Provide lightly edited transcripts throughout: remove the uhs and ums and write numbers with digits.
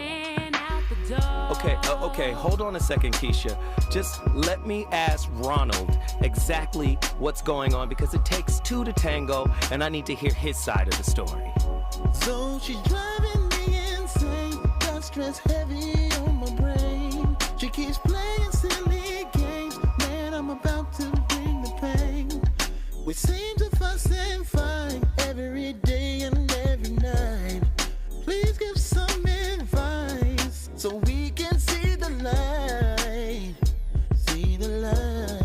ran out the door. Okay, hold on a second, Keisha. Just let me ask Ronald exactly what's going on, because it takes two to tango, and I need to hear his side of the story. So she's driving me insane, got stress heavy on my brain. She keeps playing silly games, man, I'm about to bring the pain. We seem to fuss and fight every day and every night. Please give some advice so we can see the light, see the light.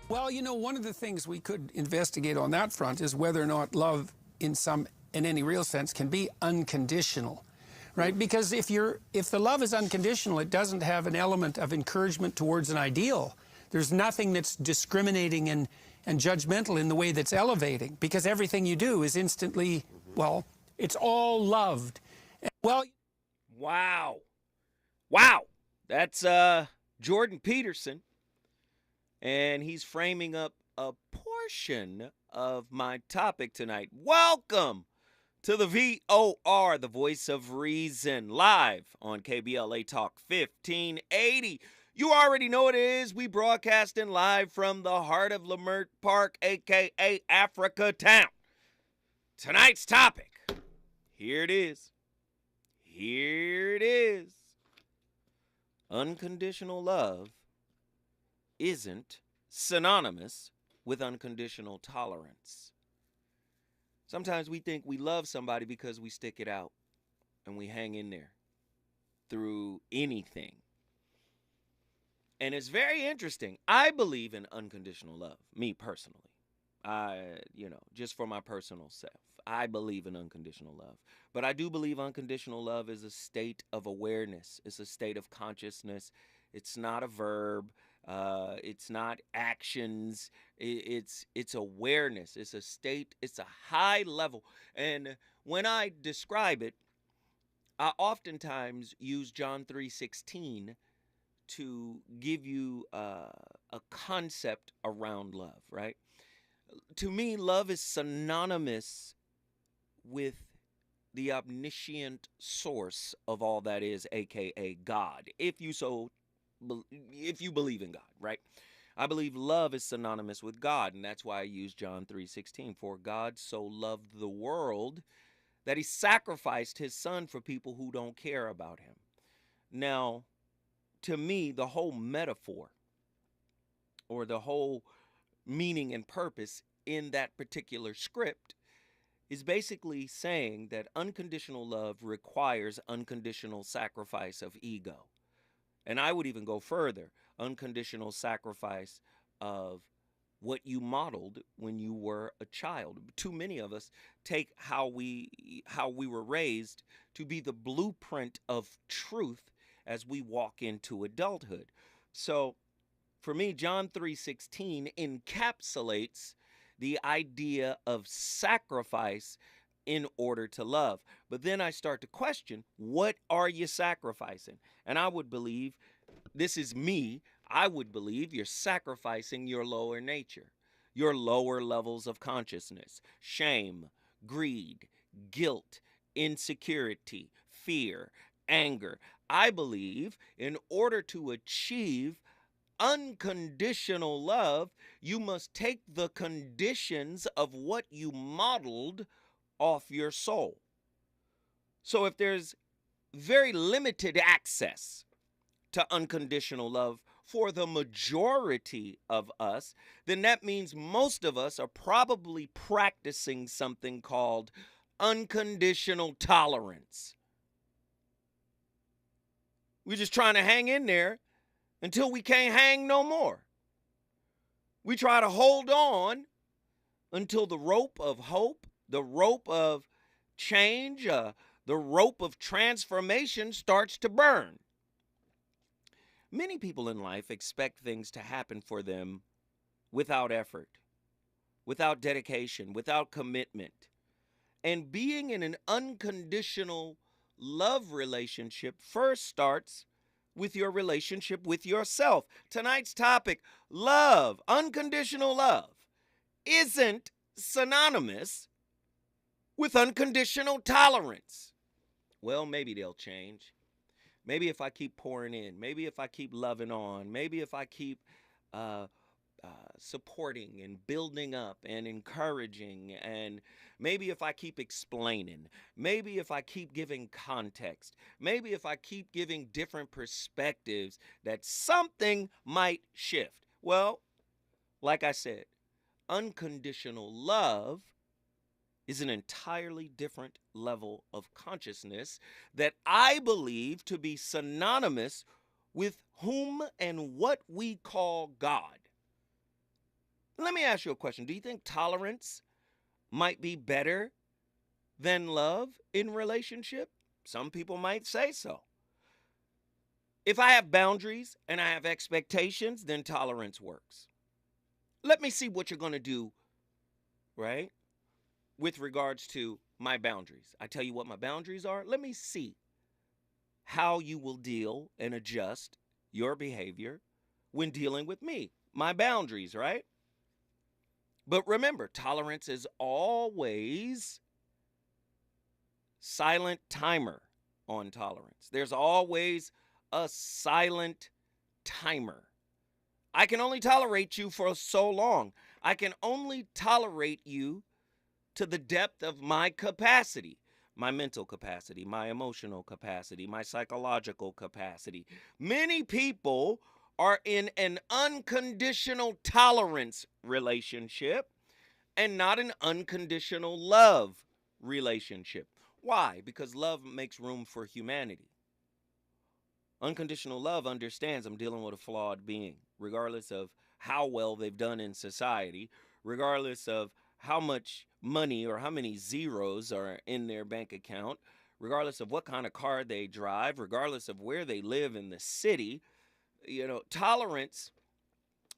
Well, you know, one of the things we could investigate on that front is whether or not love in any real sense can be unconditional, right? Because if the love is unconditional, it doesn't have an element of encouragement towards an ideal. There's nothing that's discriminating and judgmental in the way that's elevating, because everything you do is instantly, well, it's all loved. Well, Wow. That's Jordan Peterson, and he's framing up a portion of my topic tonight. Welcome to the VOR, the voice of reason, live on KBLA Talk 1580. You already know what it is. We broadcasting live from the heart of Leimert Park, a.k.a. Africa Town. Tonight's topic, here it is. Unconditional love isn't synonymous with unconditional tolerance. Sometimes we think we love somebody because we stick it out and we hang in there through anything. And it's very interesting. I believe in unconditional love, me personally. Just for my personal self, I believe in unconditional love. But I do believe unconditional love is a state of awareness. It's a state of consciousness. It's not a verb. It's not actions. It's awareness. It's a state. It's a high level. And when I describe it, I oftentimes use John 3:16 to give you a concept around love, right? To me, love is synonymous with the omniscient source of all that is, aka God. If you believe in God, right? I believe love is synonymous with God, and that's why I use John 3:16. For God so loved the world that he sacrificed his son for people who don't care about him. Now, to me, the whole metaphor or the whole meaning and purpose in that particular script is basically saying that unconditional love requires unconditional sacrifice of ego. And I would even go further, unconditional sacrifice of what you modeled when you were a child. Too many of us take how we were raised to be the blueprint of truth as we walk into adulthood. So for me, John 3:16 encapsulates the idea of sacrifice in order to love. But then I start to question, what are you sacrificing? And I would believe, this is me, I would believe you're sacrificing your lower nature, your lower levels of consciousness, shame, greed, guilt, insecurity, fear, anger. I believe in order to achieve unconditional love, you must take the conditions of what you modeled off your soul. So if there's very limited access to unconditional love for the majority of us, then that means most of us are probably practicing something called unconditional tolerance. We're just trying to hang in there until we can't hang no more. We try to hold on until the rope of hope, the rope of change, the rope of transformation starts to burn. Many people in life expect things to happen for them without effort, without dedication, without commitment. And being in an unconditional love relationship first starts with your relationship with yourself. Tonight's topic, love, unconditional love, isn't synonymous with unconditional tolerance. Well, maybe they'll change. Maybe if I keep pouring in, maybe if I keep loving on, maybe if I keep supporting and building up and encouraging, and maybe if I keep explaining, maybe if I keep giving context, maybe if I keep giving different perspectives, that something might shift. Well, like I said, unconditional love is an entirely different level of consciousness that I believe to be synonymous with whom and what we call God. Let me ask you a question. Do you think tolerance might be better than love in relationship? Some people might say so. If I have boundaries and I have expectations, then tolerance works. Let me see what you're going to do, right, with regards to my boundaries. I tell you what my boundaries are. Let me see how you will deal and adjust your behavior when dealing with me, my boundaries, right? But remember, tolerance is always silent timer on tolerance. There's always a silent timer. I can only tolerate you for so long. I can only tolerate you to the depth of my capacity, my mental capacity, my emotional capacity, my psychological capacity. Many people are in an unconditional tolerance relationship and not an unconditional love relationship. Why? Because love makes room for humanity. Unconditional love understands I'm dealing with a flawed being, regardless of how well they've done in society, regardless of how much money or how many zeros are in their bank account, regardless of what kind of car they drive, regardless of where they live in the city. You know, tolerance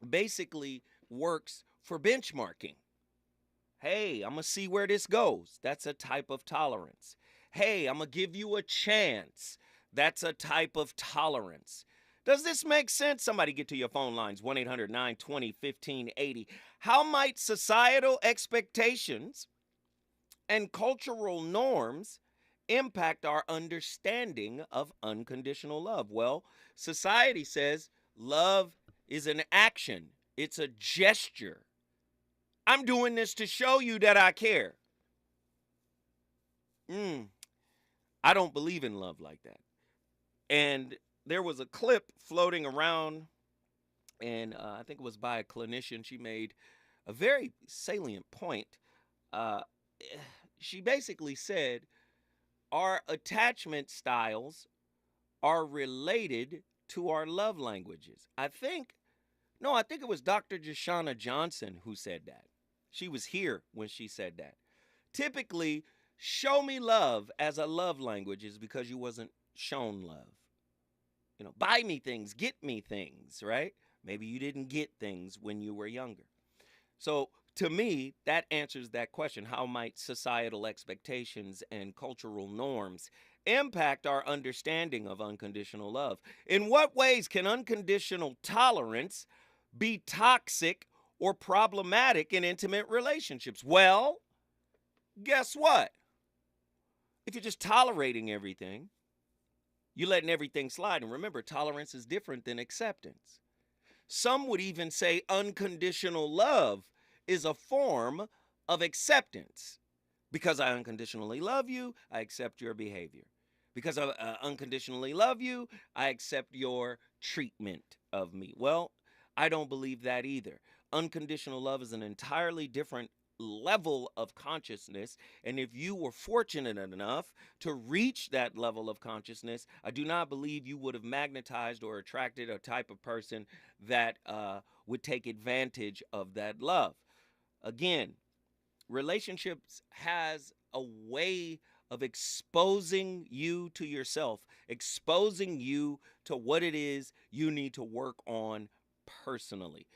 basically works for benchmarking. Hey, I'm going to see where this goes. That's a type of tolerance. Hey, I'm going to give you a chance. That's a type of tolerance. Does this make sense? Somebody get to your phone lines, 1-800-920-1580. How might societal expectations and cultural norms impact our understanding of unconditional love? Well, society says love is an action. It's a gesture. I'm doing this to show you that I care. I don't believe in love like that. And there was a clip floating around, and I think it was by a clinician. She made a very salient point. She basically said our attachment styles are related to our love languages. I think it was Dr. Jashana Johnson who said that. She was here when she said that. Typically, show me love as a love language is because you wasn't shown love. You know, buy me things, get me things, right? Maybe you didn't get things when you were younger. So to me, that answers that question. How might societal expectations and cultural norms impact our understanding of unconditional love? In what ways can unconditional tolerance be toxic or problematic in intimate relationships? Well, guess what? If you're just tolerating everything, you're letting everything slide. And remember, tolerance is different than acceptance. Some would even say unconditional love is a form of acceptance. Because I unconditionally love you, I accept your behavior. Because I unconditionally love you, I accept your treatment of me. Well, I don't believe that either. Unconditional love is an entirely different level of consciousness. And if you were fortunate enough to reach that level of consciousness, I do not believe you would have magnetized or attracted a type of person that would take advantage of that love. Again, relationships has a way of exposing you to yourself, exposing you to what it is you need to work on personally.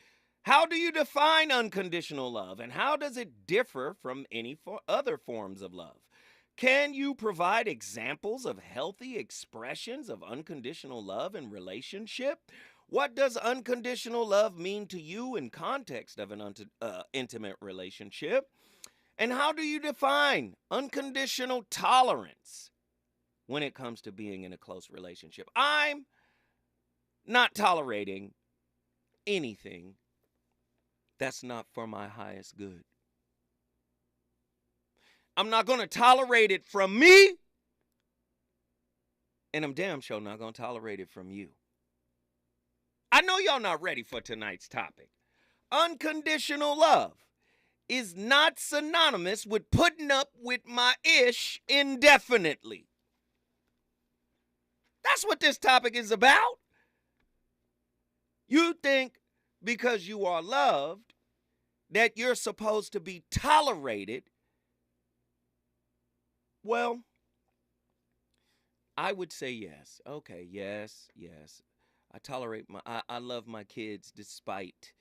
How do you define unconditional love, and how does it differ from any other forms of love? Can you provide examples of healthy expressions of unconditional love in relationship? What does unconditional love mean to you in context of an intimate relationship? And how do you define unconditional tolerance when it comes to being in a close relationship? I'm not tolerating anything that's not for my highest good. I'm not going to tolerate it from me, and I'm damn sure not going to tolerate it from you. I know y'all not ready for tonight's topic. Unconditional love is not synonymous with putting up with my ish indefinitely. That's what this topic is about. You think because you are loved that you're supposed to be tolerated. Well, I would say yes. Okay, yes. I tolerate I love my kids despite,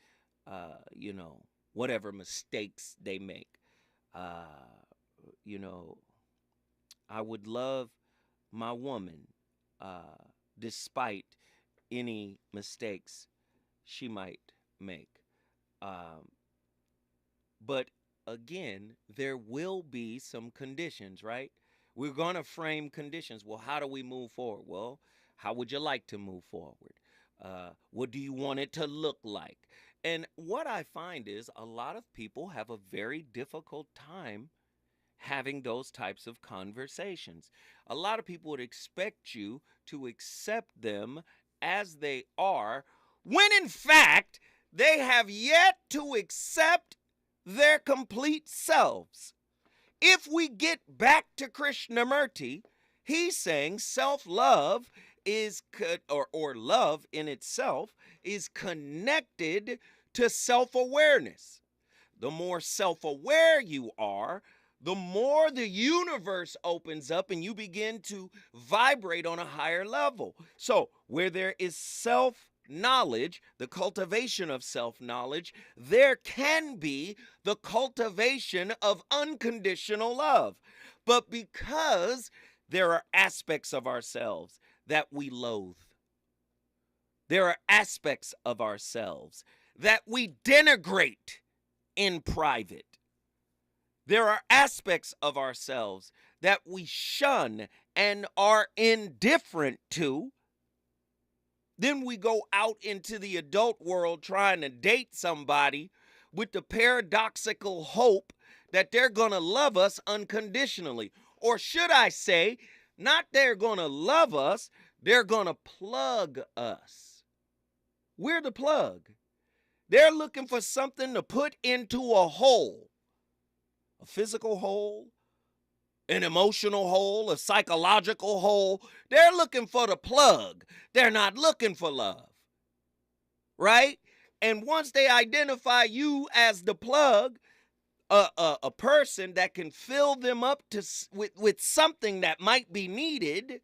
whatever mistakes they make. I would love my woman despite any mistakes she might make. But again, there will be some conditions, right? We're going to frame conditions. Well, how do we move forward? Well, how would you like to move forward? What do you want it to look like? And what I find is a lot of people have a very difficult time having those types of conversations. A lot of people would expect you to accept them as they are, when in fact, they have yet to accept their complete selves. If we get back to Krishnamurti, he's saying self-love is, or love in itself, is connected to self-awareness. The more self-aware you are, the more the universe opens up and you begin to vibrate on a higher level. So where there is self-knowledge, the cultivation of self-knowledge, there can be the cultivation of unconditional love. But because there are aspects of ourselves that we loathe, there are aspects of ourselves that we denigrate in private, there are aspects of ourselves that we shun and are indifferent to, then we go out into the adult world trying to date somebody with the paradoxical hope that they're going to love us unconditionally. Or should I say, not they're going to love us, they're going to plug us. We're the plug. They're looking for something to put into a hole. A physical hole, an emotional hole, a psychological hole. They're looking for the plug. They're not looking for love. Right? And once they identify you as the plug, a person that can fill them up with something that might be needed,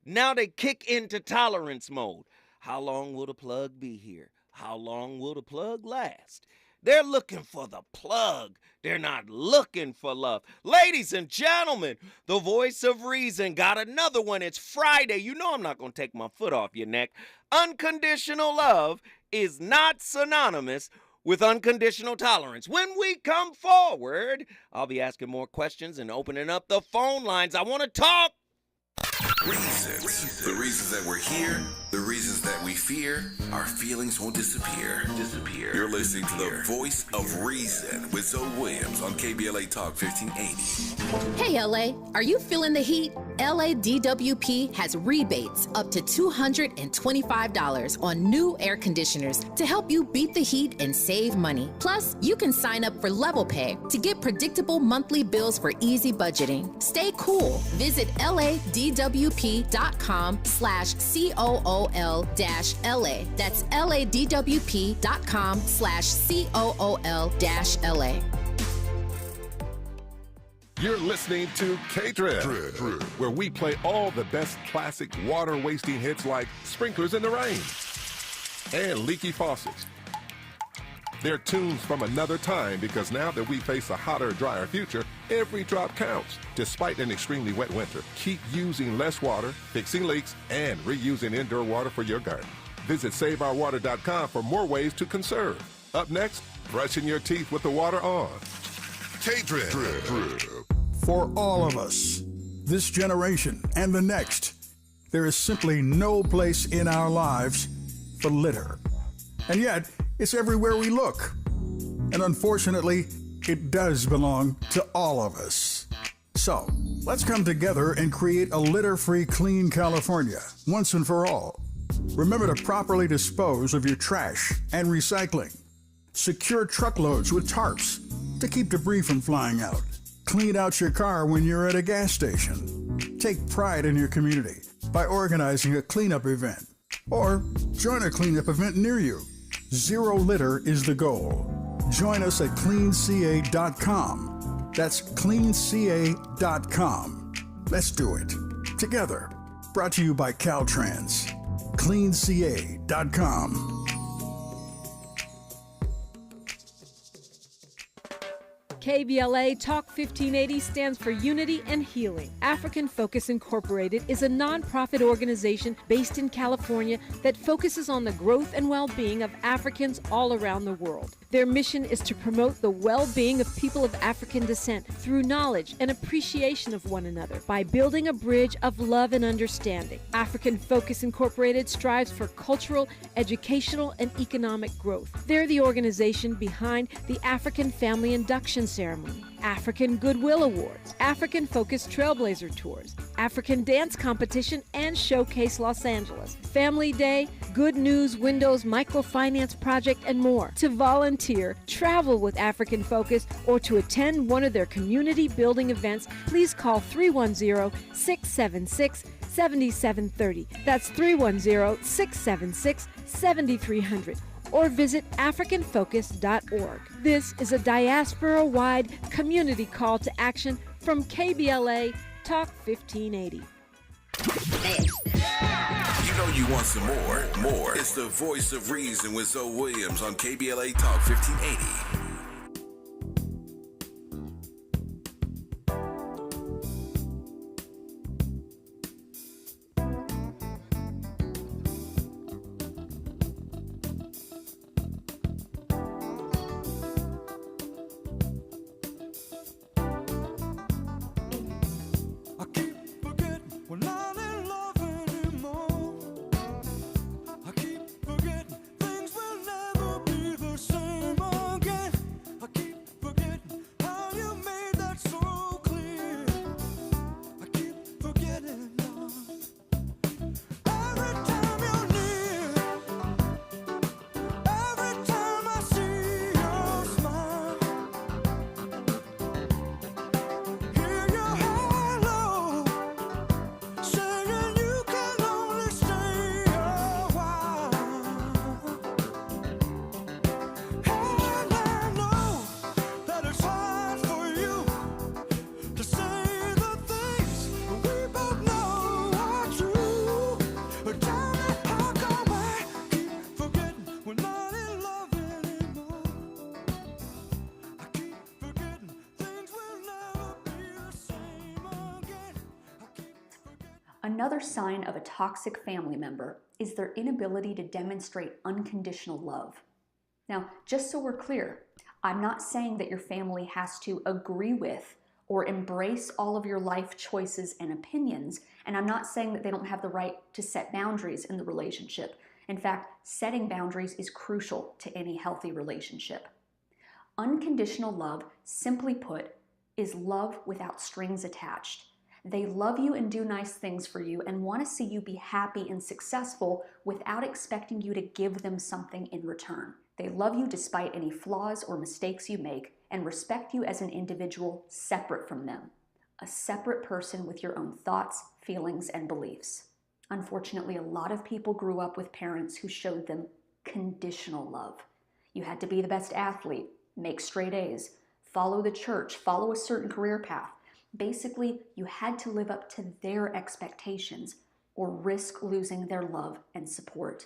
now they kick into tolerance mode. How long will the plug be here? How long will the plug last? They're looking for the plug. They're not looking for love. Ladies and gentlemen, the voice of reason got another one. It's Friday. You know I'm not going to take my foot off your neck. Unconditional love is not synonymous with unconditional tolerance. When we come forward, I'll be asking more questions and opening up the phone lines. I want to talk. Reasons. The reasons that we're here, the reasons that we fear, our feelings won't disappear. You're listening to the voice of reason with Zoe Williams on KBLA Talk 1580. Hey LA, are you feeling the heat? LA DWP has rebates up to $225 on new air conditioners to help you beat the heat and save money. Plus, you can sign up for Level Pay to get predictable monthly bills for easy budgeting. Stay cool. Visit ladwp.com/COOL-LA. That's ladwp.com/COOL-LA. You're listening to K-Drip, where we play all the best classic water-wasting hits like Sprinklers in the Rain and Leaky Faucets. They're tunes from another time because now that we face a hotter, drier future, every drop counts. Despite an extremely wet winter, keep using less water, fixing leaks, and reusing indoor water for your garden. Visit SaveOurWater.com for more ways to conserve. Up next, brushing your teeth with the water on. K-Drip. For all of us, this generation and the next, there is simply no place in our lives for litter. And yet, it's everywhere we look. And unfortunately, it does belong to all of us. So, let's come together and create a litter-free, clean California, once and for all. Remember to properly dispose of your trash and recycling. Secure truckloads with tarps to keep debris from flying out. Clean out your car when you're at a gas station. Take pride in your community by organizing a cleanup event. Or join a cleanup event near you. Zero litter is the goal. Join us at cleanca.com. That's cleanca.com. Let's do it together. Brought to you by Caltrans. cleanca.com. KBLA Talk 1580 stands for Unity and Healing. African Focus Incorporated is a nonprofit organization based in California that focuses on the growth and well-being of Africans all around the world. Their mission is to promote the well-being of people of African descent through knowledge and appreciation of one another by building a bridge of love and understanding. African Focus Incorporated strives for cultural, educational, and economic growth. They're the organization behind the African Family Induction Ceremony, African Goodwill Awards, African Focus Trailblazer Tours, African Dance Competition, and Showcase Los Angeles, Family Day, Good News Windows Microfinance Project, and more. To volunteer, travel with African Focus, or to attend one of their community building events, please call 310-676-7730. That's 310-676-7300. Or visit AfricanFocus.org. This is a diaspora-wide community call to action from KBLA Talk 1580. You know you want some more. It's the voice of reason with Zoe Williams on KBLA Talk 1580. Things will never be the same again. Another sign of a toxic family member is their inability to demonstrate unconditional love. Now, just so we're clear, I'm not saying that your family has to agree with or embrace all of your life choices and opinions, and I'm not saying that they don't have the right to set boundaries in the relationship. In fact, setting boundaries is crucial to any healthy relationship. Unconditional love, simply put, is love without strings attached. They love you and do nice things for you and want to see you be happy and successful without expecting you to give them something in return. They love you despite any flaws or mistakes you make and respect you as an individual separate from them, a separate person with your own thoughts, feelings, and beliefs. Unfortunately, a lot of people grew up with parents who showed them conditional love. You had to be the best athlete, make straight A's, follow the church, follow a certain career path. Basically, you had to live up to their expectations or risk losing their love and support.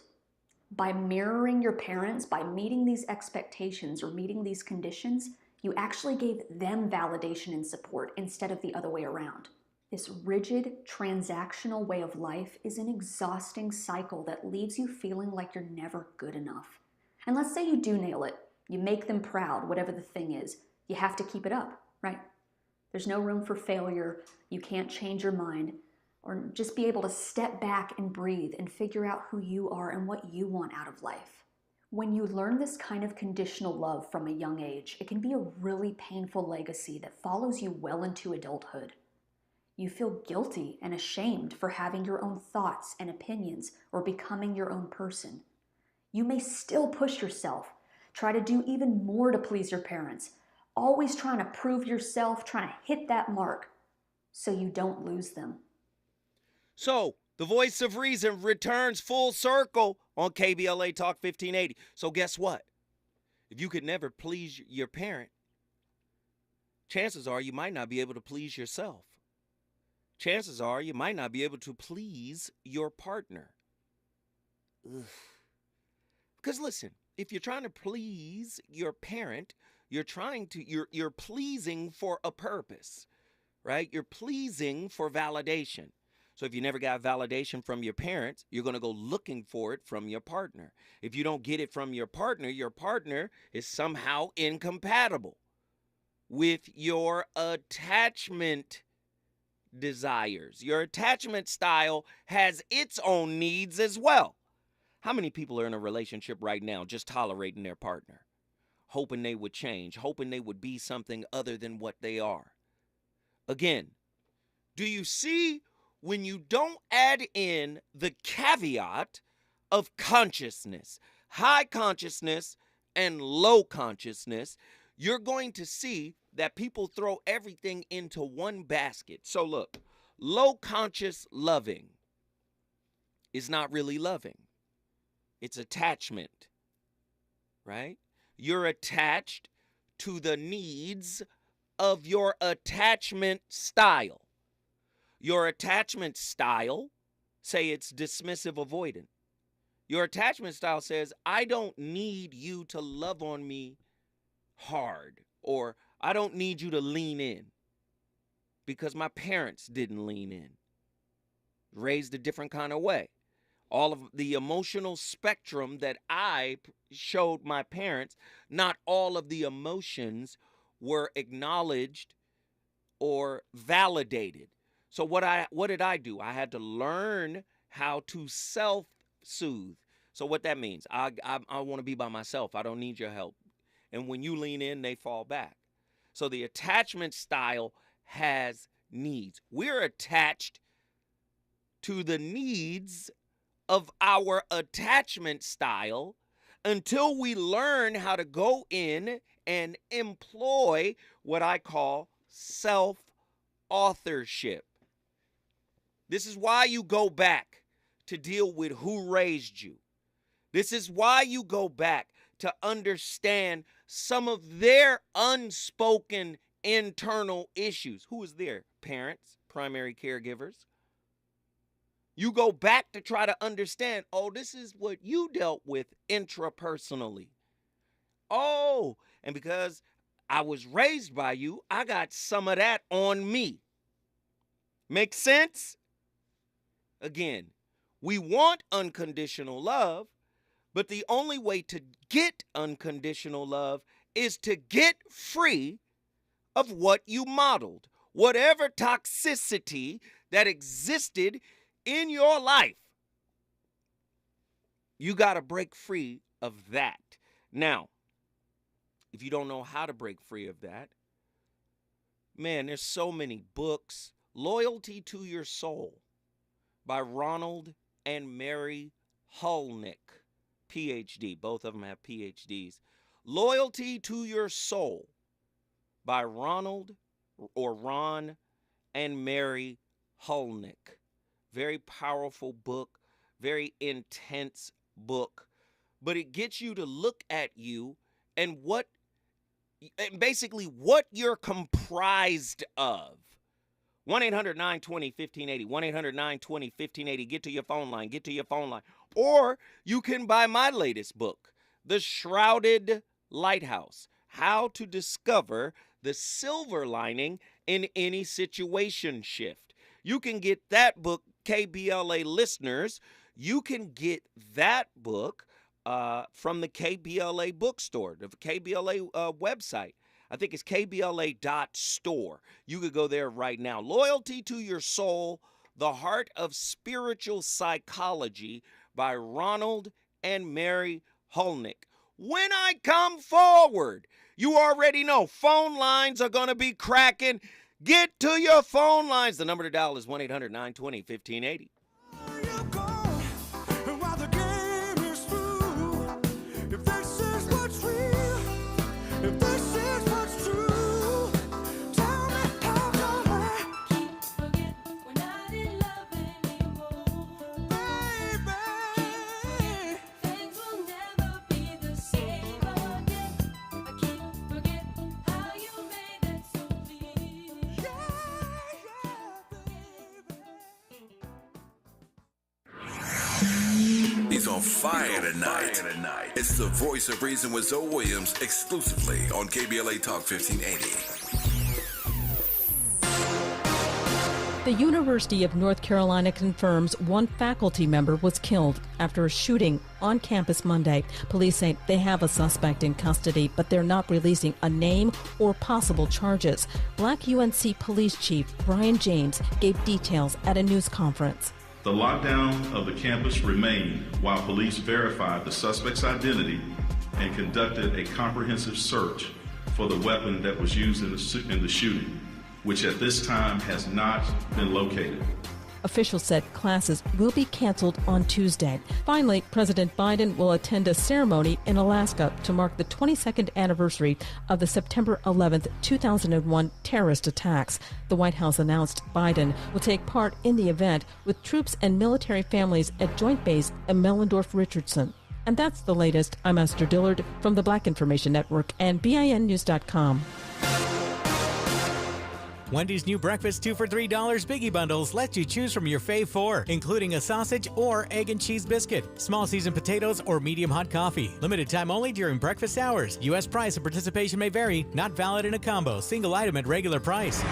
By mirroring your parents, by meeting these expectations or meeting these conditions, you actually gave them validation and support instead of the other way around. This rigid, transactional way of life is an exhausting cycle that leaves you feeling like you're never good enough. And let's say you do nail it. You make them proud, whatever the thing is. You have to keep it up, right? There's no room for failure. You can't change your mind. Or just be able to step back and breathe and figure out who you are and what you want out of life. When you learn this kind of conditional love from a young age, it can be a really painful legacy that follows you well into adulthood. You feel guilty and ashamed for having your own thoughts and opinions or becoming your own person. You may still push yourself, try to do even more to please your parents, always trying to prove yourself, trying to hit that mark so you don't lose them. So, the voice of reason returns full circle on KBLA Talk 1580. So guess what? If you could never please your parent, chances are you might not be able to please yourself. Chances are you might not be able to please your partner. Ugh. Because listen, if you're trying to please your parent, you're pleasing for a purpose, right? You're pleasing for validation. So if you never got validation from your parents, you're going to go looking for it from your partner. If you don't get it from your partner is somehow incompatible with your attachment desires. Your attachment style has its own needs as well. How many people are in a relationship right now just tolerating their partner, hoping they would change, hoping they would be something other than what they are? Again, do you see when you don't add in the caveat of consciousness, high consciousness and low consciousness, you're going to see that people throw everything into one basket. So look, low conscious loving is not really loving. It's attachment, right? You're attached to the needs of your attachment style. Your attachment style, say it's dismissive avoidant. Your attachment style says, I don't need you to love on me hard, or I don't need you to lean in because my parents didn't lean in. Raised a different kind of way. All of the emotional spectrum that I showed my parents, not all of the emotions were acknowledged or validated. So what did I do? I had to learn how to self-soothe. So what that means, I want to be by myself. I don't need your help. And when you lean in, they fall back. So the attachment style has needs. We're attached to the needs of our attachment style until we learn how to go in and employ what I call self-authorship. This is why you go back to deal with who raised you. This is why you go back to understand some of their unspoken internal issues. Who is there? Parents, primary caregivers. You go back to try to understand, oh, this is what you dealt with intrapersonally. Oh, and because I was raised by you, I got some of that on me. Make sense? Again, we want unconditional love, but the only way to get unconditional love is to get free of what you modeled. Whatever toxicity that existed in your life, you got to break free of that. Now, if you don't know how to break free of that, man, there's so many books. Loyalty to Your Soul by Ronald and Mary Hulnick, PhD. Both of them have PhDs. Loyalty to Your Soul by Ron and Mary Hulnick. Very powerful book, very intense book, but it gets you to look at you and basically what you're comprised of. 1-800-920-1580, 1-800-920-1580. Get to your phone line, get to your phone line. Or you can buy my latest book, The Shrouded Lighthouse, How to Discover the Silver Lining in Any Situation Shift. You can get that book, KBLA listeners. You can get that book from the KBLA bookstore, the KBLA website. I think it's kbla.store. You could go there right now. Loyalty to Your Soul, The Heart of Spiritual Psychology by Ronald and Mary Hulnick. When I come forward, you already know phone lines are going to be cracking. Get to your phone lines. The number to dial is 1-800-920-1580. He's on fire tonight. It's the Voice of Reason with Zoe Williams, exclusively on KBLA Talk 1580. The University of North Carolina confirms one faculty member was killed after a shooting on campus Monday. Police say they have a suspect in custody, but they're not releasing a name or possible charges. Black UNC Police Chief Brian James gave details at a news conference. The lockdown of the campus remained while police verified the suspect's identity and conducted a comprehensive search for the weapon that was used in the shooting, which at this time has not been located. Officials said classes will be canceled on Tuesday. Finally, President Biden will attend a ceremony in Alaska to mark the 22nd anniversary of the September 11th, 2001 terrorist attacks. The White House announced Biden will take part in the event with troops and military families at Joint Base Mellendorf-Richardson. And that's the latest. I'm Esther Dillard from the Black Information Network and BINnews.com. Wendy's new breakfast 2 for $3 Biggie Bundles let you choose from your fave 4, including a sausage or egg and cheese biscuit, small seasoned potatoes, or medium hot coffee. Limited time only during breakfast hours. U.S. price and participation may vary. Not valid in a combo. Single item at regular price.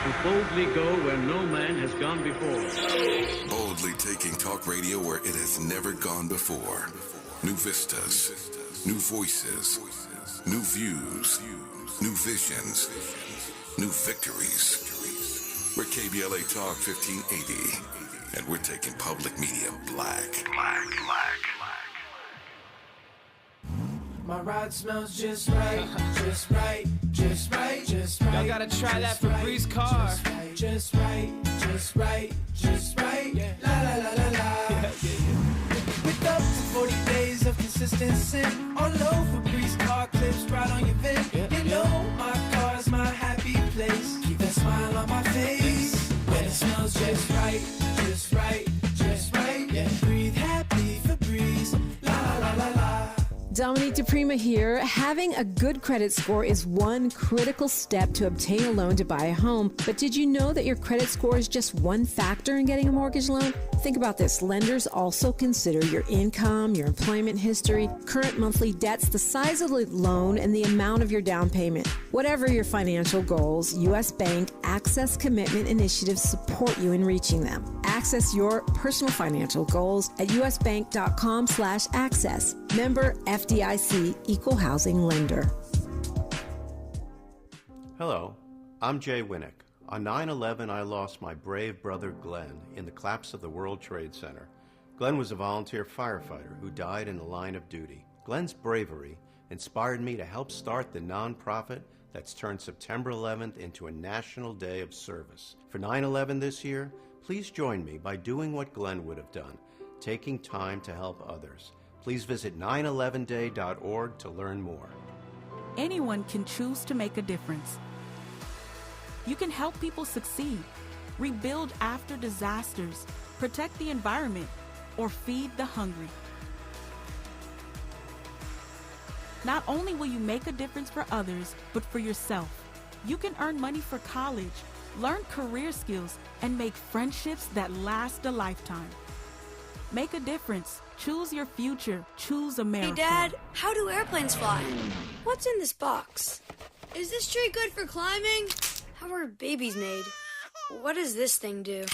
We boldly go where no man has gone before. Boldly taking talk radio where it has never gone before. New vistas, new voices, new views, new visions, new victories. We're KBLA Talk 1580, and we're taking public media black. My ride smells just right, just right, just right, just right. Y'all gotta try that Febreze car. Just right, just right, just right. Yeah. La la la la la. With up to 40 days of consistency, all over Febreze car clips right on your vent. You know my car's my happy place. Keep that smile on my face. When it smells just right, just right, just right. Yeah. Breathe happy Febreze. La la la la la. Dominique DePrima here. Having a good credit score is one critical step to obtain a loan to buy a home. But did you know that your credit score is just one factor in getting a mortgage loan? Think about this. Lenders also consider your income, your employment history, current monthly debts, the size of the loan, and the amount of your down payment. Whatever your financial goals, U.S. Bank Access Commitment Initiatives support you in reaching them. Access your personal financial goals at usbank.com/access. Member FDIC, Equal Housing Lender. Hello, I'm Jay Winnick. On 9/11, I lost my brave brother Glenn in the collapse of the World Trade Center. Glenn was a volunteer firefighter who died in the line of duty. Glenn's bravery inspired me to help start the nonprofit that's turned September 11th into a national day of service. For 9/11 this year, please join me by doing what Glenn would have done, taking time to help others. Please visit 911day.org to learn more. Anyone can choose to make a difference. You can help people succeed, rebuild after disasters, protect the environment, or feed the hungry. Not only will you make a difference for others, but for yourself. You can earn money for college, learn career skills, and make friendships that last a lifetime. Make a difference. Choose your future. Choose America. Hey, Dad, how do airplanes fly? What's in this box? Is this tree good for climbing? How are babies made? What does this thing do?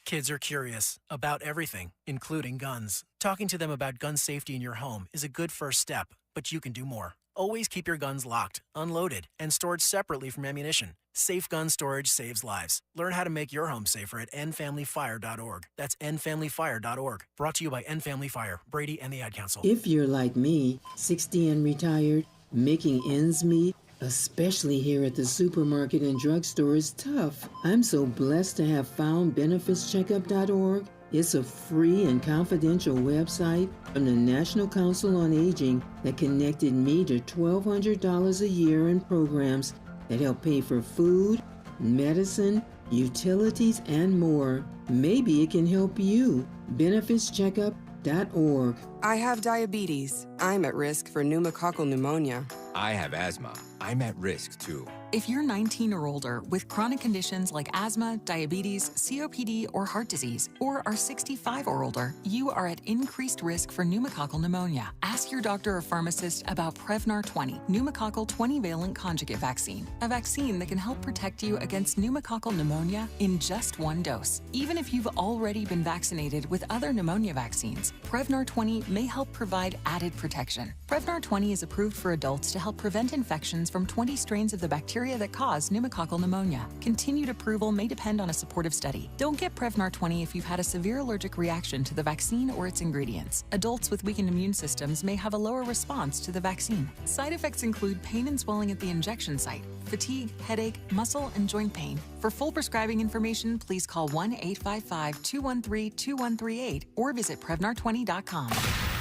Kids are curious about everything, including guns. Talking to them about gun safety in your home is a good first step, but you can do more. Always keep your guns locked, unloaded, and stored separately from ammunition. Safe gun storage saves lives. Learn how to make your home safer at endfamilyfire.org. That's endfamilyfire.org. Brought to you by End Family Fire, Brady, and the Ad Council. If you're like me, 60 and retired, making ends meet, especially here at the supermarket and drugstore, is tough. I'm so blessed to have found benefitscheckup.org. It's a free and confidential website from the National Council on Aging that connected me to $1,200 a year in programs that help pay for food, medicine, utilities, and more. Maybe it can help you. benefitscheckup.org. I have diabetes. I'm at risk for pneumococcal pneumonia. I have asthma. I'm at risk too. If you're 19 or older with chronic conditions like asthma, diabetes, COPD, or heart disease, or are 65 or older, you are at increased risk for pneumococcal pneumonia. Ask your doctor or pharmacist about Prevnar 20, pneumococcal 20-valent conjugate vaccine, a vaccine that can help protect you against pneumococcal pneumonia in just one dose. Even if you've already been vaccinated with other pneumonia vaccines, Prevnar 20 may help provide added protection. Prevnar 20 is approved for adults to help prevent infections from 20 strains of the bacteria that cause pneumococcal pneumonia. Continued approval may depend on a supportive study. Don't get Prevnar 20 if you've had a severe allergic reaction to the vaccine or its ingredients. Adults with weakened immune systems may have a lower response to the vaccine. Side effects include pain and swelling at the injection site, fatigue, headache, muscle, and joint pain. For full prescribing information, please call 1-855-213-2138 or visit Prevnar20.com.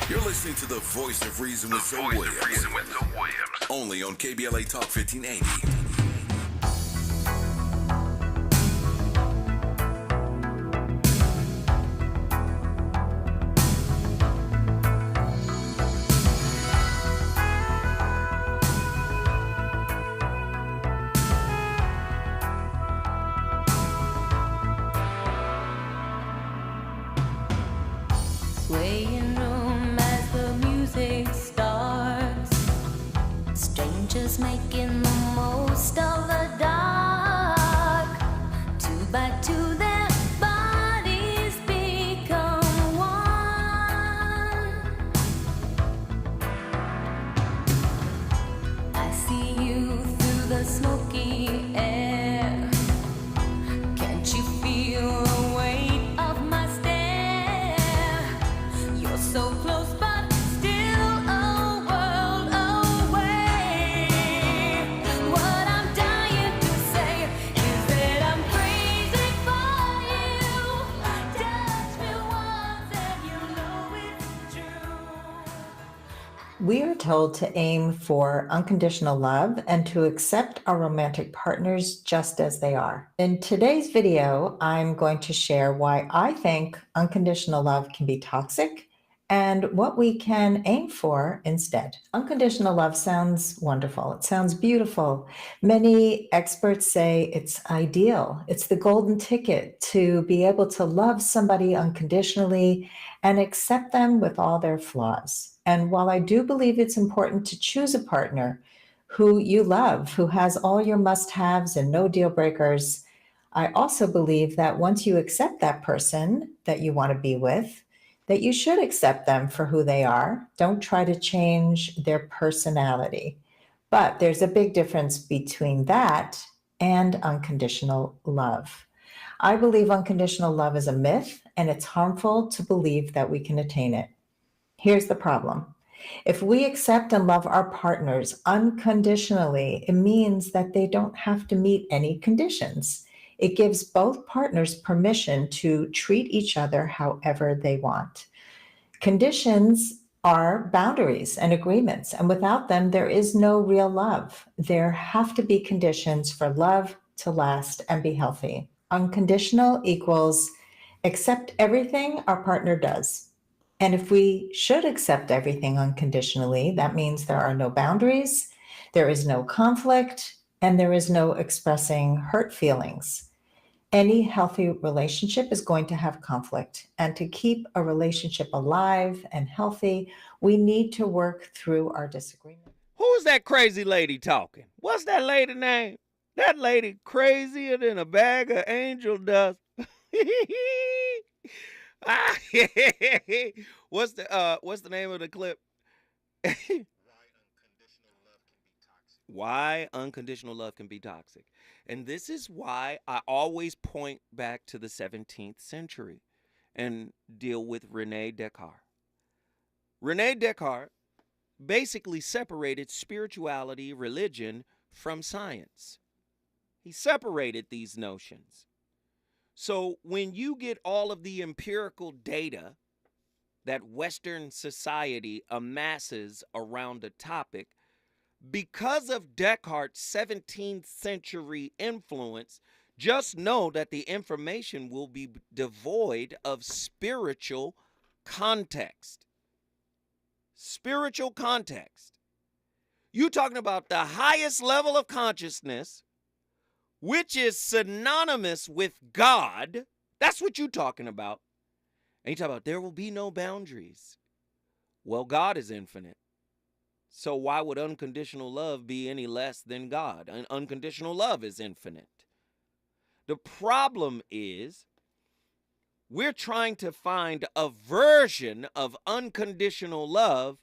You're listening to the Voice of Reason with Zoe Williams. Only on KBLA Talk 1580. Swaying room as the music starts, strangers making the most of the dark. Two by two their bodies become one. I see you through the smoky air. Can't you feel the weight of my so close, but still a world away. What I'm dying to say is that I'm crazy for you. Touch me once and you know it's true. We are told to aim for unconditional love and to accept our romantic partners just as they are. In today's video, I'm going to share why I think unconditional love can be toxic and what we can aim for instead. Unconditional love sounds wonderful. It sounds beautiful. Many experts say it's ideal. It's the golden ticket to be able to love somebody unconditionally and accept them with all their flaws. And while I do believe it's important to choose a partner who you love, who has all your must-haves and no deal breakers, I also believe that once you accept that person that you want to be with, that you should accept them for who they are. Don't try to change their personality. But there's a big difference between that and unconditional love. I believe unconditional love is a myth, and it's harmful to believe that we can attain it. Here's the problem. If we accept and love our partners unconditionally, it means that they don't have to meet any conditions. It gives both partners permission to treat each other however they want. Conditions are boundaries and agreements, and without them, there is no real love. There have to be conditions for love to last and be healthy. Unconditional equals accept everything our partner does. And if we should accept everything unconditionally, that means there are no boundaries, there is no conflict, and there is no expressing hurt feelings. Any healthy relationship is going to have conflict. And to keep a relationship alive and healthy, we need to work through our disagreement. Who's that crazy lady talking? What's that lady name? That lady crazier than a bag of angel dust. What's the name of the clip? Why unconditional love can be toxic. And this is why I always point back to the 17th century and deal with René Descartes. René Descartes basically separated spirituality, religion from science. He separated these notions. So when you get all of the empirical data that Western society amasses around a topic, because of Descartes' 17th century influence, just know that the information will be devoid of spiritual context. Spiritual context. You're talking about the highest level of consciousness, which is synonymous with God. That's what you're talking about. And you talk about there will be no boundaries. Well, God is infinite. So why would unconditional love be any less than God? Unconditional love is infinite. The problem is we're trying to find a version of unconditional love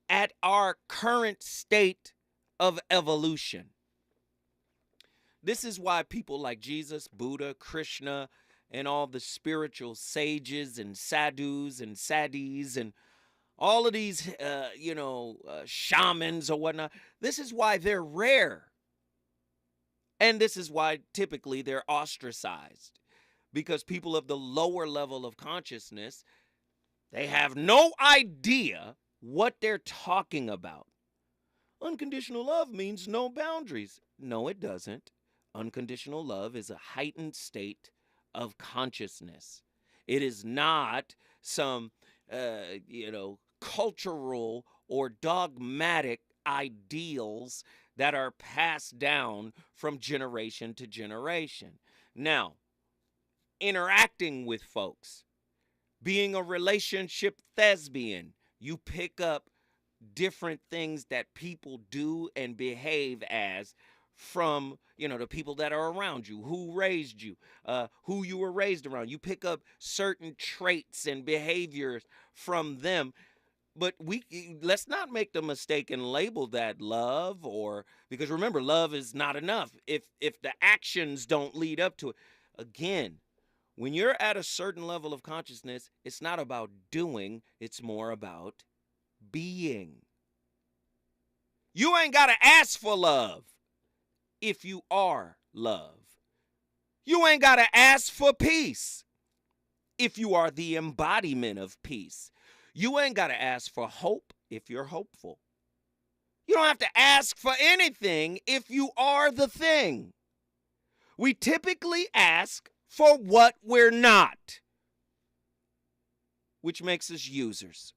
at our current state of evolution. This is why people like Jesus, Buddha, Krishna, and all the spiritual sages and sadhus and sadis and all of these, shamans or whatnot, this is why they're rare. And this is why typically they're ostracized. Because people of the lower level of consciousness, they have no idea what they're talking about. Unconditional love means no boundaries. No, it doesn't. Unconditional love is a heightened state of consciousness. It is not some, cultural or dogmatic ideals that are passed down from generation to generation. Now, interacting with folks, being a relationship thespian, you pick up different things that people do and behave as from, the people that are around you, who raised you, who you were raised around. You pick up certain traits and behaviors from them. But let's not make the mistake and label that love, because remember, love is not enough if the actions don't lead up to it. Again, when you're at a certain level of consciousness, it's not about doing, it's more about being. You ain't got to ask for love if you are love. You ain't got to ask for peace if you are the embodiment of peace. You ain't got to ask for hope if you're hopeful. You don't have to ask for anything if you are the thing. We typically ask for what we're not. which makes us users.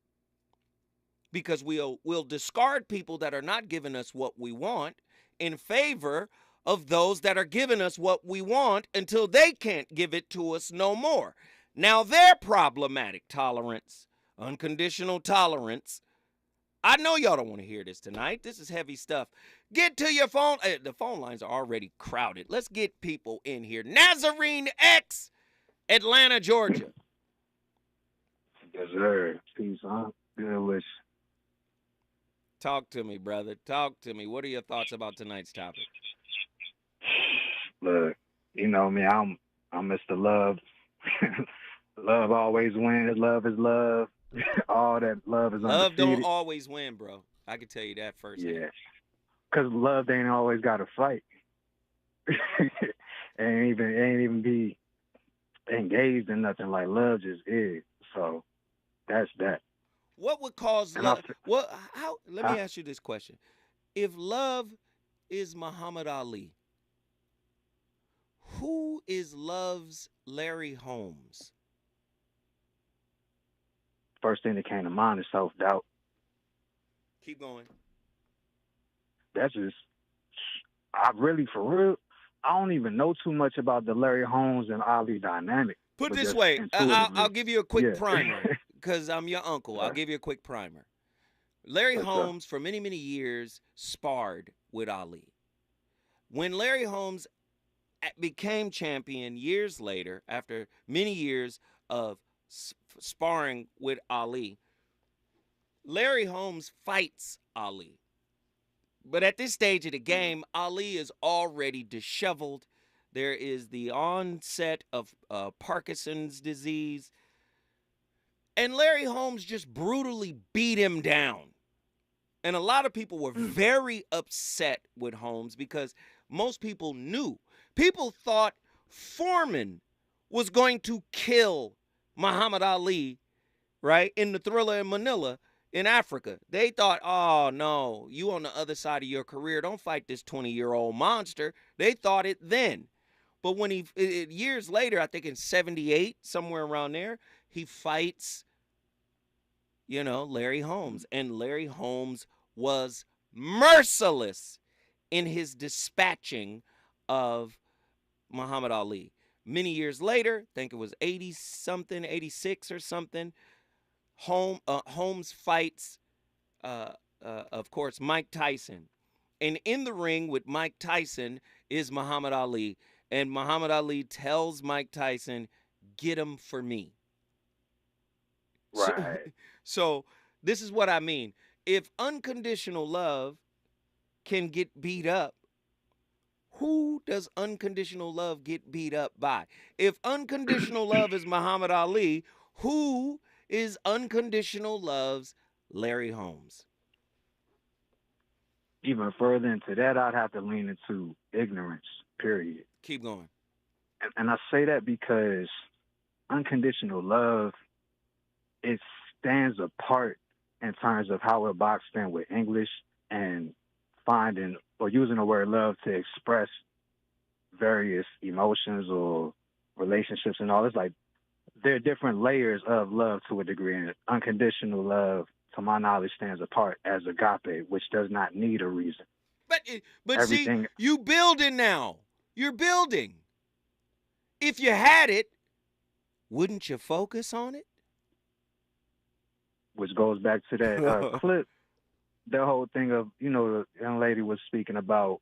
Because we'll discard people that are not giving us what we want in favor of those that are giving us what we want until they can't give it to us no more. Now they're problematic. Tolerance, unconditional tolerance. I know y'all don't want to hear this tonight. This is heavy stuff. Get to your phone. The phone lines are already crowded. Let's get people in here. Nazarene X, Atlanta, Georgia. Yes, sir. Peace, huh? Good wish. Talk to me, brother. Talk to me. What are your thoughts about tonight's topic? Look, you know me, I'm Mr. Love. Love always wins. Love is love. All that love is Love undefeated. don't always win, bro. I can tell you that first. Yeah. Because love ain't always got to fight. ain't even be engaged in nothing. Like, love just is. So that's that. What would cause love? Let me ask you this question. If love is Muhammad Ali, who is love's Larry Holmes? First thing that came to mind is self-doubt. Keep going. That's just, for real, I don't even know too much about the Larry Holmes and Ali dynamic. Put this way, I'll give you a quick primer because I'm your uncle. I'll give you a quick primer. Larry Holmes, for many, many years, sparred with Ali. When Larry Holmes became champion years later, after many years of sparring with Ali, Larry Holmes fights Ali. But at this stage of the game, Ali is already disheveled. There is the onset of Parkinson's disease. And Larry Holmes just brutally beat him down. And a lot of people were very upset with Holmes because most people knew. People thought Foreman was going to kill Muhammad Ali, right, in the Thriller in Manila in Africa. They thought, oh, no, you on the other side of your career. Don't fight this 20-year-old monster. They thought it then. But when years later, I think in 78, somewhere around there, he fights, Larry Holmes. And Larry Holmes was merciless in his dispatching of Muhammad Ali. Many years later, I think it was 80-something, 86 or something, Holmes fights, of course, Mike Tyson. And in the ring with Mike Tyson is Muhammad Ali. And Muhammad Ali tells Mike Tyson, get him for me. Right. So this is what I mean. If unconditional love can get beat up, who does unconditional love get beat up by? If unconditional love is Muhammad Ali, who is unconditional love's Larry Holmes? Even further into that, I'd have to lean into ignorance, period. Keep going. And I say that because unconditional love, it stands apart in terms of how we're boxed in with English and finding or using the word love to express various emotions or relationships and all. It's like there are different layers of love to a degree, and unconditional love, to my knowledge, stands apart as agape, which does not need a reason. But see, you building now. You're building. If you had it, wouldn't you focus on it? Which goes back to that clip, the whole thing of, the young lady was speaking about,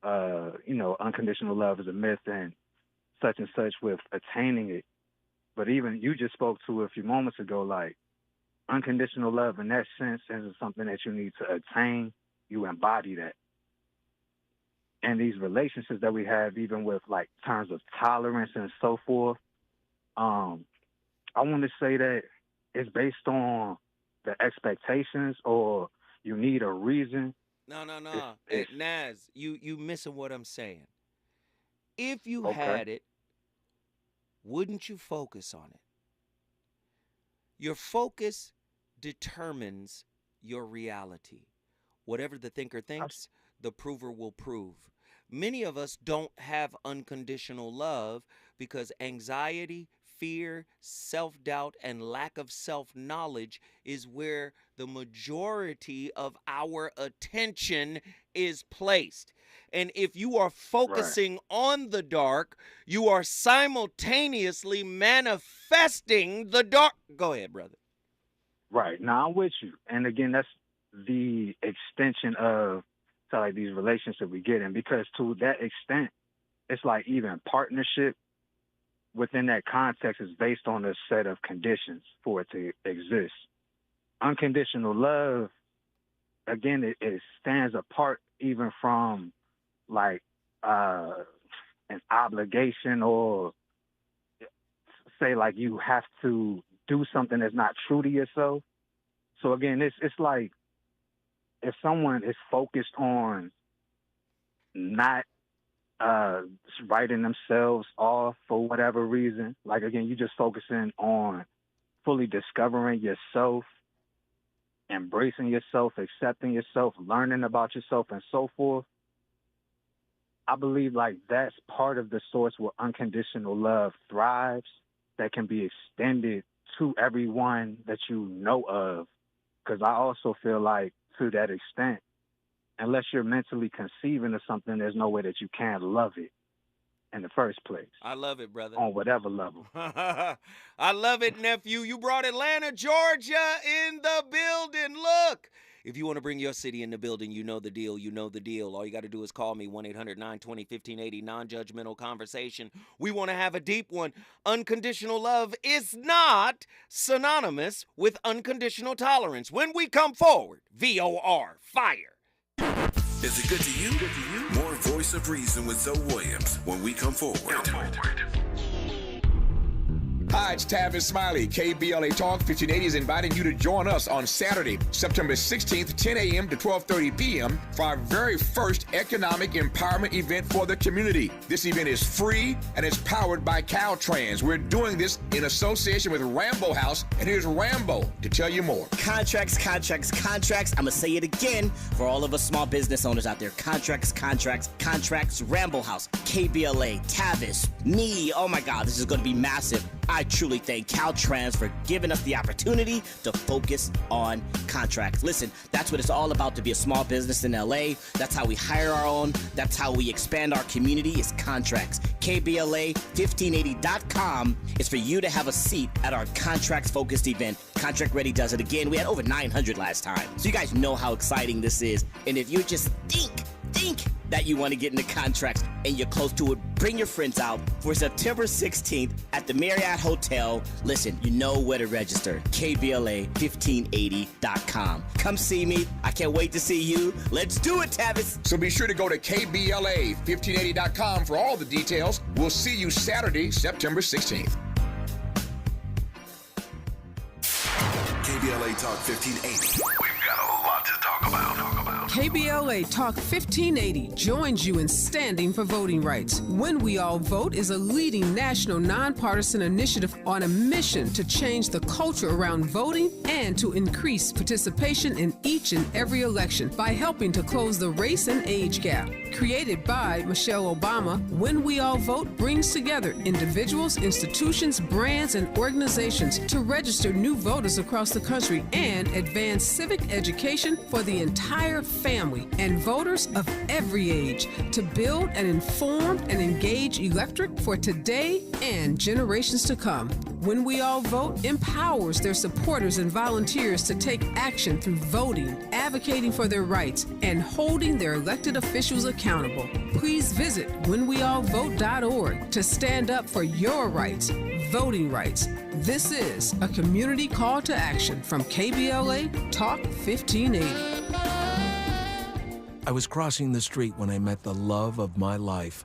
unconditional love is a myth and such with attaining it. But even you just spoke to a few moments ago, like unconditional love in that sense isn't something that you need to attain. You embody that. And these relationships that we have, even with like terms of tolerance and so forth, I want to say that it's based on the expectations, or you need a reason. No. Hey, Naz, you missing what I'm saying. If you had it, wouldn't you focus on it? Your focus determines your reality. Whatever the thinker thinks, the prover will prove. Many of us don't have unconditional love because anxiety, fear, self-doubt, and lack of self-knowledge is where the majority of our attention is placed. And if you are focusing on the dark, you are simultaneously manifesting the dark. Go ahead, brother. Right. Now, I'm with you. And again, that's the extension of like these relationships we get in, because to that extent, it's like even partnership within that context is based on a set of conditions for it to exist. Unconditional love, again, it stands apart even from like an obligation, or say like you have to do something that's not true to yourself. So again, it's like if someone is focused on not writing themselves off for whatever reason, like again, you just focusing on fully discovering yourself, embracing yourself, accepting yourself, learning about yourself, and so forth. I believe like that's part of the source where unconditional love thrives, that can be extended to everyone that you know of. Because I also feel like to that extent, unless you're mentally conceiving of something, there's no way that you can love it in the first place. I love it, brother. On whatever level. I love it, nephew. You brought Atlanta, Georgia in the building. Look. If you want to bring your city in the building, you know the deal. You know the deal. All you got to do is call me, 1-800-920-1580, non-judgmental conversation. We want to have a deep one. Unconditional love is not synonymous with unconditional tolerance. When we come forward, VOR, fire. Is it good to you? More Voice of Reason with Zoe Williams when we come forward. Hi, it's Tavis Smiley. KBLA Talk 1580 is inviting you to join us on Saturday, September 16th, 10 a.m. to 12:30 p.m. for our very first economic empowerment event for the community. This event is free and it's powered by Caltrans. We're doing this in association with Rambo House, and here's Rambo to tell you more. Contracts. I'm going to say it again for all of us small business owners out there. Contracts. Rambo House, KBLA, Tavis, me. Oh my God, this is going to be massive. I truly thank Caltrans for giving us the opportunity to focus on contracts. Listen, that's what it's all about to be a small business in LA. That's how we hire our own. That's how we expand our community, is contracts. KBLA1580.com is for you to have a seat at our contracts-focused event. Contract Ready does it again. We had over 900 last time. So you guys know how exciting this is. And if you just think that you want to get into contracts and you're close to it, bring your friends out for September 16th at the Marriott Hotel. Listen, you know where to register. KBLA1580.com. Come see me. I can't wait to see you. Let's do it, Tavis. So be sure to go to KBLA1580.com for all the details. We'll see you Saturday, September 16th. KBLA Talk 1580. We've got a lot to talk about. KBLA Talk 1580 joins you in standing for voting rights. When We All Vote is a leading national nonpartisan initiative on a mission to change the culture around voting and to increase participation in each and every election by helping to close the race and age gap. Created by Michelle Obama, When We All Vote brings together individuals, institutions, brands, and organizations to register new voters across the country and advance civic education for the entire family and voters of every age to build an informed and engaged electorate for today and generations to come. When We All Vote empowers their supporters and volunteers to take action through voting, advocating for their rights, and holding their elected officials accountable. Please visit whenweallvote.org to stand up for your rights, voting rights. This is a community call to action from KBLA Talk 1580. I was crossing the street when I met the love of my life.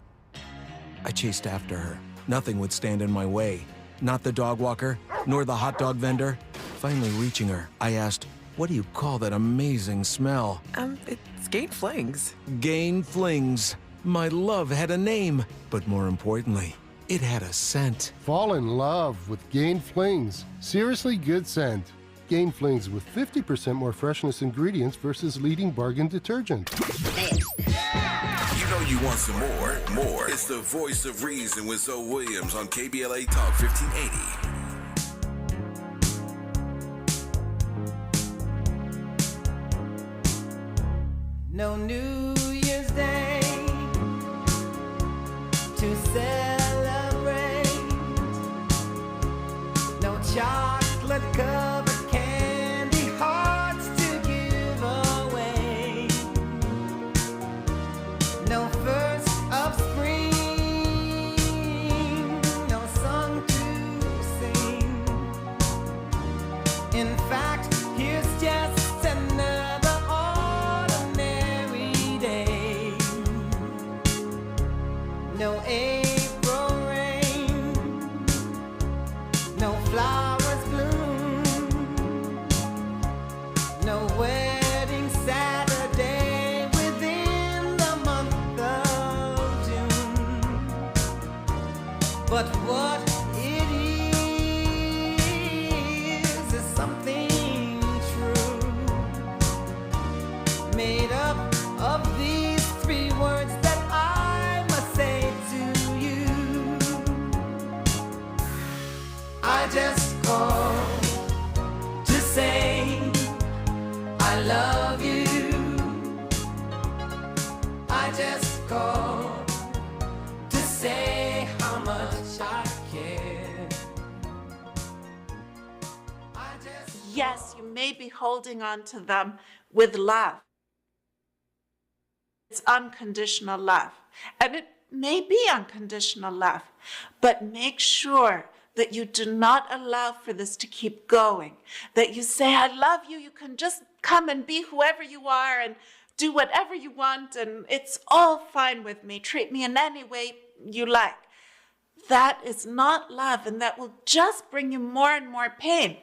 I chased after her. Nothing would stand in my way. Not the dog walker, nor the hot dog vendor. Finally reaching her, I asked, "What do you call that amazing smell?" It's Gain Flings. Gain Flings. My love had a name, but more importantly, it had a scent. Fall in love with Gain Flings. Seriously good scent. Gain Flings with 50% more freshness ingredients versus leading bargain detergent. You know You want some more? More. It's the voice of reason with Zoe Williams on KBLA Talk 1580. No New Year's Day to celebrate. No chocolate covered candy hearts to give away. No first of spring, no song to sing. In fact, here's just another ordinary day. No April rain, no flowers bloom, no wedding Saturday within the month of June. But what it is something true, made up of these three words that I must say to you. I just called to say I love you. I just called to say how much I care. Yes, you may be holding on to them with love. It's unconditional love. And it may be unconditional love, but make sure that you do not allow for this to keep going. That you say, I love you, you can just come and be whoever you are and do whatever you want, and it's all fine with me. Treat me in any way you like. That is not love, and that will just bring you more and more pain.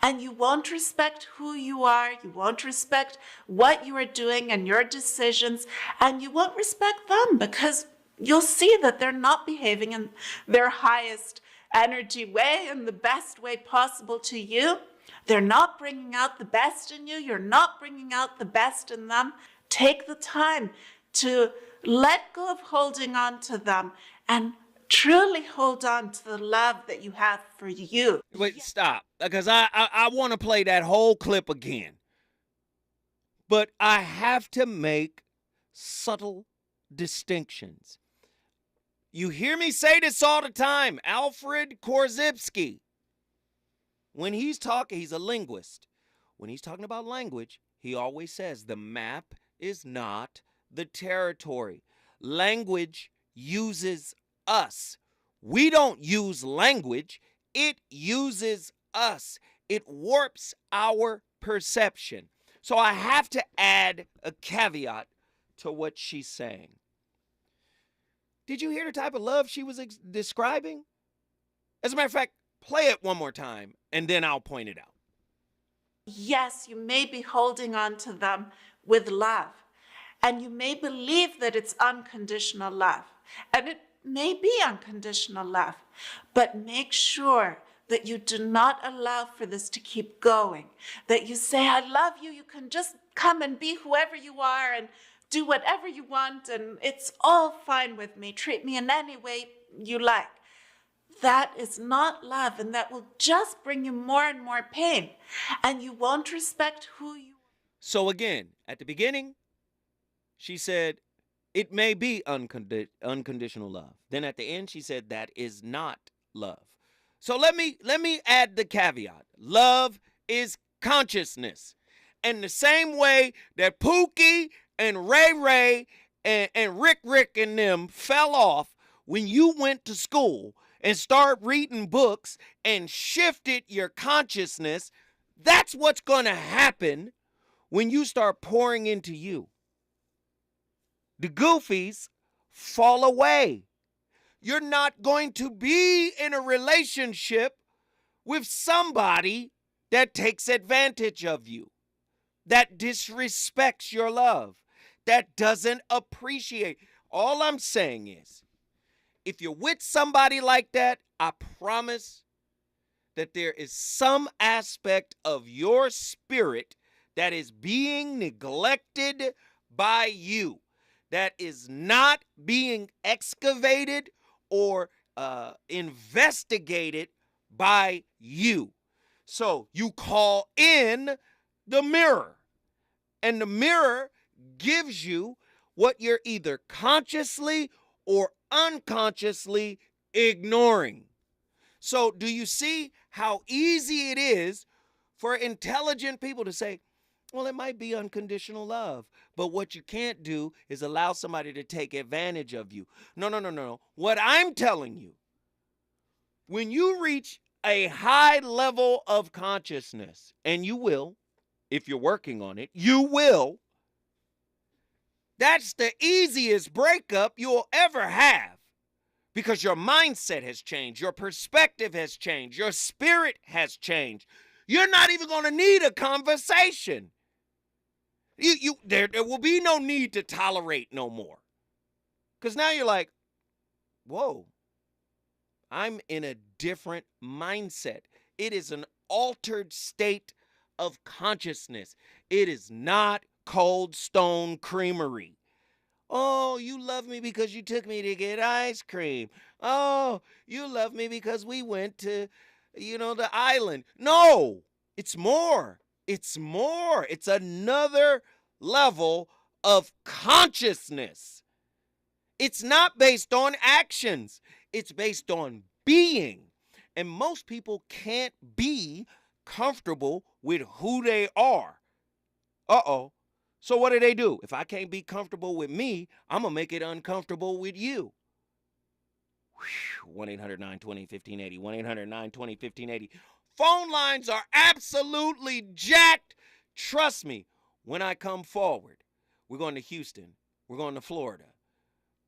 And you won't respect who you are, you won't respect what you are doing and your decisions, and you won't respect them because you'll see that they're not behaving in their highest energy way and the best way possible to you. They're not bringing out the best in you. You're not bringing out the best in them. Take the time to let go of holding on to them and truly hold on to the love that you have for you. Wait, stop, because I want to play that whole clip again. But I have to make subtle distinctions. You hear me say this all the time. Alfred Korzybski, when he's talking, he's a linguist. When he's talking about language, he always says the map is not the territory. Language uses us. We don't use language. It uses us. It warps our perception. So I have to add a caveat to what she's saying. Did you hear the type of love she was describing? As a matter of fact, play it one more time and then I'll point it out. Yes, you may be holding on to them with love, and you may believe that it's unconditional love, and it may be unconditional love, but make sure that you do not allow for this to keep going. That you say, I love you, you can just come and be whoever you are and do whatever you want, and it's all fine with me. Treat me in any way you like. That is not love, and that will just bring you more and more pain, and you won't respect who you are. So again, at the beginning, she said, it may be unconditional love. Then at the end, she said, that is not love. So let me add the caveat. Love is consciousness. And the same way that Pookie and Ray Ray and Rick and them fell off when you went to school and start reading books and shifted your consciousness, that's what's going to happen when you start pouring into you. The goofies fall away. You're not going to be in a relationship with somebody that takes advantage of you, that disrespects your love, that doesn't appreciate. All I'm saying is, if you're with somebody like that, I promise that there is some aspect of your spirit that is being neglected by you, that is not being excavated or investigated by you. So you call in the mirror, and the mirror gives you what you're either consciously or unconsciously ignoring. So do you see how easy it is for intelligent people to say, well, it might be unconditional love, but what you can't do is allow somebody to take advantage of you. No. What I'm telling you, when you reach a high level of consciousness, and you will, if you're working on it, you will, that's the easiest breakup you'll ever have, because your mindset has changed, your perspective has changed, your spirit has changed. You're not even going to need a conversation. There will be no need to tolerate no more. Because now you're like, whoa, I'm in a different mindset. It is an altered state of consciousness. It is not Cold Stone Creamery. Oh, you love me because you took me to get ice cream. Oh, you love me because we went to, the island. No, it's more. It's more. It's another level of consciousness. It's not based on actions. It's based on being. And most people can't be comfortable with who they are. Uh-oh. So what do? If I can't be comfortable with me, I'm going to make it uncomfortable with you. 1-800-920-1580. 1-800-920-1580. Phone lines are absolutely jacked. Trust me, when I come forward, we're going to Houston. We're going to Florida.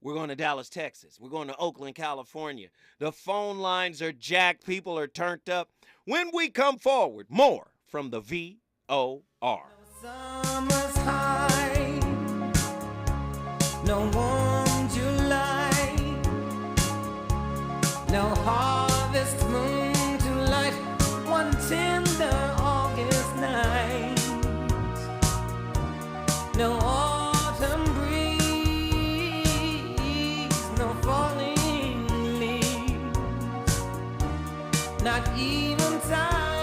We're going to Dallas, Texas. We're going to Oakland, California. The phone lines are jacked. People are turned up. When we come forward, more from the VOR. Summer's high, no warm July, no harvest moon to light one tender August night, no autumn breeze, no falling leaves, not even time